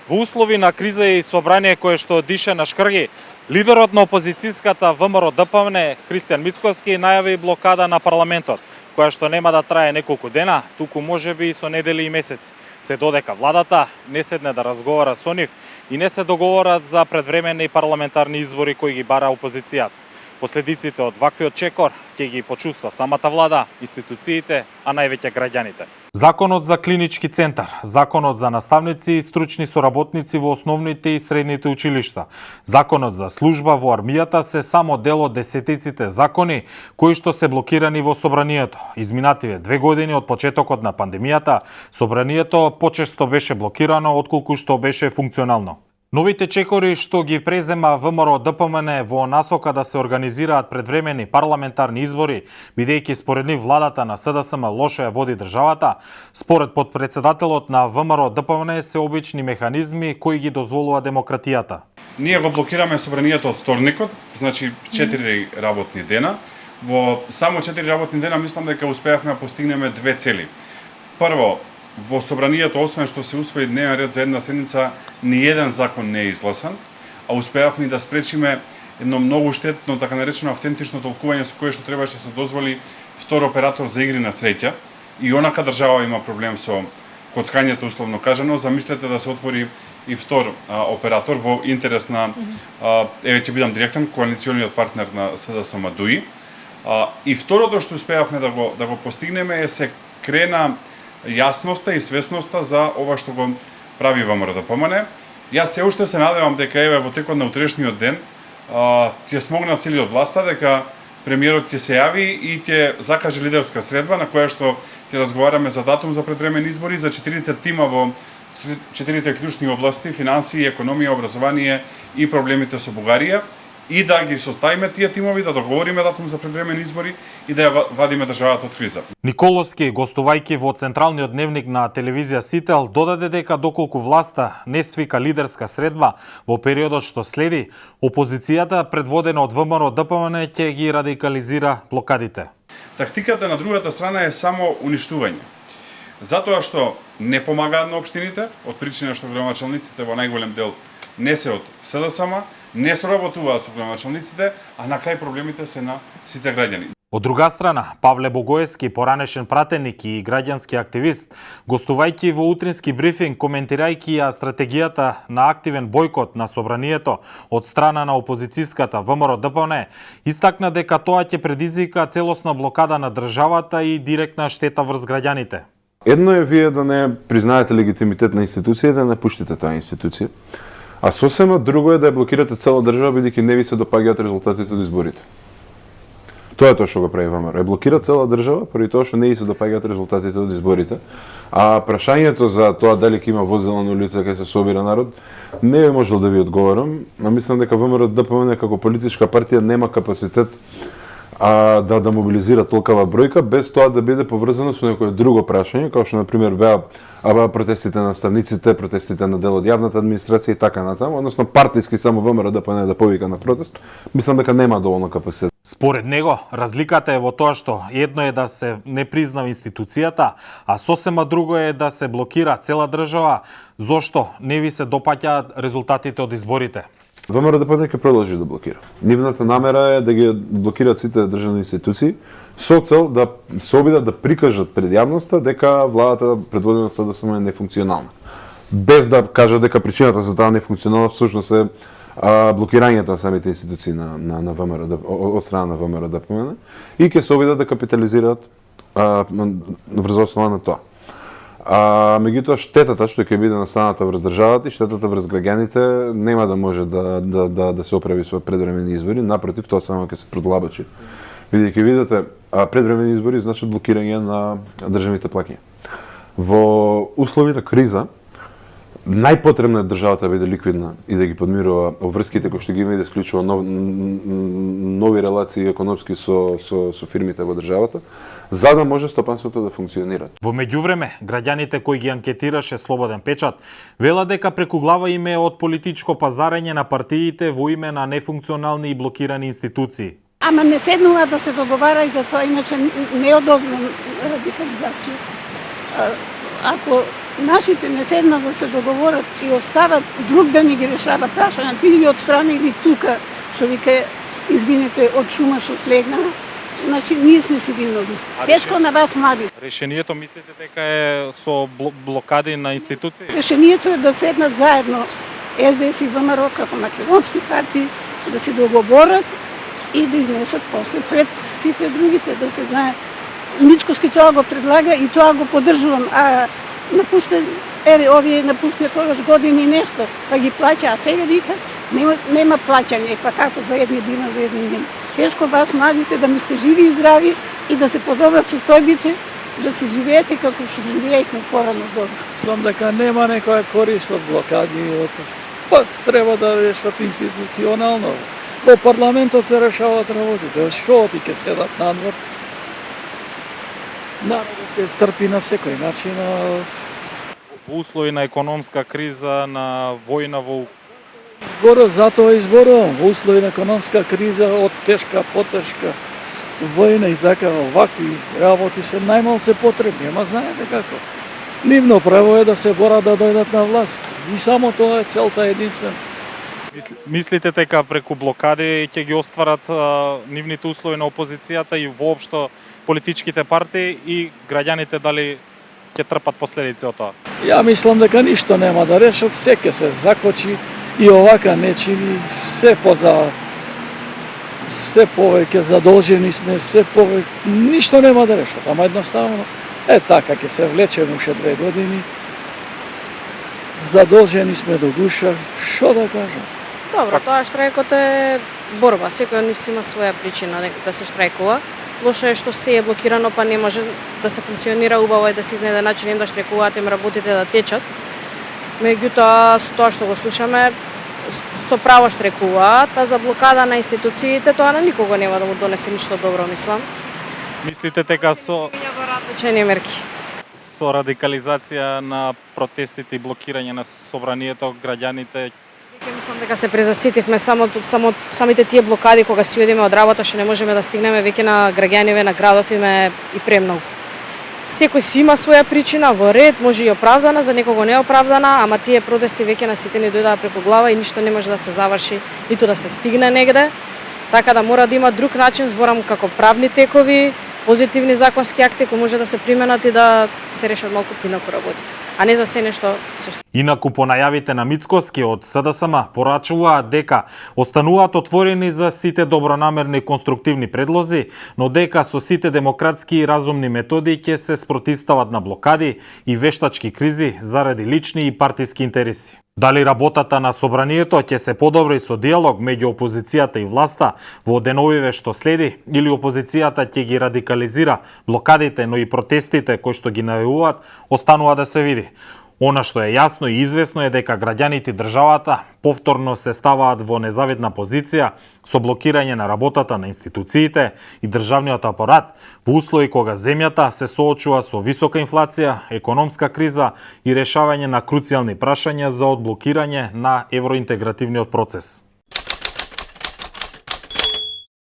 Во услови на криза и собрание кое што дише на шкрги, лидерот на опозицијската ВМРО ДПМН Христијан Мицкоски најави блокада на парламентот, која што нема да трае неколку дена, туку можеби и со недели и месеци, се додека владата не седне да разговара со нив и не се договорат за предвременни парламентарни избори кои ги бара опозицијата. Последиците од ваквиот чекор ќе ги почувства самата влада, институциите, а највеќе граѓаните. Законот за клинички центар, законот за наставници и стручни соработници во основните и средните училишта, законот за служба во армијата се само дел од десетиците закони кои што се блокирани во собранието. Изминативе 2 години од почетокот на пандемијата, собранието почесто беше блокирано отколку што беше функционално. Новите чекори што ги презема ВМРО ДПМН во насока да се организираат предвремени парламентарни избори, бидејќи според нив владата на СДСМ лошо ја води државата, според подпредседателот на ВМРО ДПМН се обични механизми кои ги дозволува демократијата. Ние го блокираме собранието од вторникот, значи 4 работни дена. Во само 4 работни дена мислам дека успеавме да постигнеме 2 цели. Прво, во собранието, освен што се усвои дневен ред за една седница, ни еден закон не е изгласан, а успеавме да спречиме едно многу штетно, така наречено автентично толкување со кое што требаше да се дозволи втор оператор за игри на среќа. И онака држава има проблем со коцкањето, условно кажано, замислете да се отвори и втор оператор во интерес на, еве ќе бидам директен, коалициониот партнер на СДСМ ДУИ. И второто што успеавме да го постигнеме е се крена јасноста и свесноста за ова што го прави ВМРО ДПМН. Јас се уште се надевам дека еве во текот на утрешниот ден ќе смогнат сили од власта, дека премиерот ќе се јави и ќе закаже лидерска средба на која што ќе разговараме за датум за предвремени избори за 4 тима во 4 клучни области: финансии, економија, образование и проблемите со Бугарија, и да ги составиме тие тимови, да договориме датум за предвремени избори и да ја вадиме државата од криза. Николовски, гостувајќи во централниот дневник на телевизија Сител, додаде дека доколку власта не свика лидерска средба во периодот што следи, опозицијата предводена од ВМРО ДПМН ќе ги радикализира блокадите. Тактиката на другата страна е само уништување. Затоа што не помагаат на општините, од причина што градоначалниците во најголем дел не се од СДСМ, не соработуваат со градоначалниците, а на крај проблемите се на сите граѓани. Од друга страна, Павле Богоевски, поранешен пратеник и граѓански активист, гостувајќи во утрински брифинг, коментирајќи ја стратегијата на активен бојкот на собранието од страна на опозицијската ВМРО ДПМН, истакна дека тоа ќе предизвика целосна блокада на државата и директна штета врз граѓаните. Едно е вие да не признаете легитимитет на институција и да не пуштите таа институција. А сосема друго е да ја блокирате цела држава бидејќи не ви се допаѓаат резултатите од изборите. Тоа е тоа што го прави ВМРО. Е блокира цела држава поради тоа што не ви се допаѓаат резултатите од изборите. А прашањето за тоа дали ќе има возила на улица кај се собира народ, не би можел да ви одговорам, но мислам дека ВМРО ДПМН како политичка партија нема капацитет да мобилизира толкава бројка без тоа да биде поврзано со некое друго прашање, како што на пример беа протестите на наставниците, протестите на дел од јавната администрација и така натаму, односно партиски само ВМРО ДПМН да повика на протест, мислам дека нема доволно капацитет. Според него, разликата е во тоа што едно е да се не признава институцијата, а сосема друго е да се блокира цела држава, зошто не ви се допаѓаат резултатите од изборите. ВМРО ДПМН ќе продолжи да блокира. Нивната намера е да ги блокираат сите државни институции со цел да се обидат да прикажат пред јавноста дека владата предводена од СДСМ е нефункционална. Без да кажат дека причината за таа нефункционална всушност е блокирањето на самите институции на ВМРО од страна на ВМРО ДПМН и ќе се обидат да капитализираат врз основа на тоа. Меѓутоа штетата што ќе биде настаната врз државата и штетата врз граѓаните нема да може да се оправи со предвремени избори, напротив, тоа само ќе се продлабочи. Бидејќи видите, предвремени избори значат блокирање на државните плаќања. Во услови на криза, најпотребно е државата да биде ликвидна и да ги подмирува обврските кои што ги има и да исклучува нови релации економски со фирмите во државата, за да може стопанството да функционира. Во меѓувреме, граѓаните кои ги анкетираше Слободен печат, вела дека преку глава им е од политичко пазарење на партиите во име на нефункционални и блокирани институции. Ама не седнува да се договара и за тоа, иначе не е удобно радикализација. Ако нашите не седнат да се договорат и остават друг да ни ги решава прашањата или од страна или тука, што вика, извините, од шума што слегна, значи ние сме си виновни. Тешко на вас млади. Решението мислите дека е со блокади на институции? Решението е да седнат заедно СДС и ВМРО како македонски партии, да се договорат и да изнесат после пред сите другите, да се знае. Мицкоски тоа го предлага и тоа го поддржувам, а овие напуштија тогаш години нешто, па ги плаќа, а сега вика нема плаќање, па како за едни дина, за едни дина. Тешко вас младите да ми сте живи и здрави и да се подобрат состојбите, да се живеете како што живеехме порано добро. Мислам дека нема некоја корист од блокади, па треба да решат институционално. Во парламентот се решават работите, што ти ќе седат надвор? Народот ќе трпи на секој начин. Во услови на економска криза, на војна во Горе затоа изборувам, во услови на економска криза, од тешка, потешка, војна и така, вакви работи се најмалце потребни, ама знаете како. Нивно право е да се борат да дојдат на власт. И само тоа е целта единствена. Мислите дека преку блокади ќе ги остварат нивните услови на опозицијата и воопшто политичките партии и граѓаните дали ќе трпат последици од тоа? Ја мислам дека ништо нема да решат, се ќе се закочи и овака нечини, се повеќе задолжени сме, се повеќе, ништо нема да решат, ама едноставно, така ќе се влечеме уште 2 години, задолжени сме до душа, што да кажам? Добро, тоа штрајкот е борба, секој од нив си има своја причина да се штрајкува. Лошо е што се е блокирано, па не може да се функционира, убаво е да се изнеде начин им да штрајкуваат, им работите да течат. Меѓутоа, со тоа што го слушаме, со право штрајкуваат, а за блокада на институциите, тоа на никого нема да му донесе ништо добро, мислам. Мислите дека со мерки. со радикализација на протестите и блокирање на собранието, граѓаните Мислам дека се презаситивме самите тие блокади кога си одиме од работа, што не можеме да стигнеме веќе на граѓаниве, на градов име и премногу. Секој си има своја причина, во ред, може и оправдана, за некого не оправдана, ама тие протести веќе на сите ни дојдаа преку глава и ништо не може да се заврши, ниту да се стигне негде. Така да мора да има друг начин, зборам како правни текови, позитивни законски акти кои може да се применат и да се решат малку поинаку работи, а не за се нешто се што. Инаку по најавите на Мицкоски од СДСМ порачуваат дека остануваат отворени за сите добронамерни конструктивни предлози, но дека со сите демократски и разумни методи ќе се спротивстават на блокади и вештачки кризи заради лични и партиски интереси. Дали работата на собранието ќе се подобри со диалог меѓу опозицијата и власта во деновиве што следи, или опозицијата ќе ги радикализира блокадите, но и протестите кои што ги најавуваат, останува да се види. Она што е јасно и известно е дека граѓаните и државата повторно се ставаат во незавидна позиција со блокирање на работата на институциите и државниот апарат во услови кога земјата се соочува со висока инфлација, економска криза и решавање на круцијални прашања за одблокирање на евроинтегративниот процес.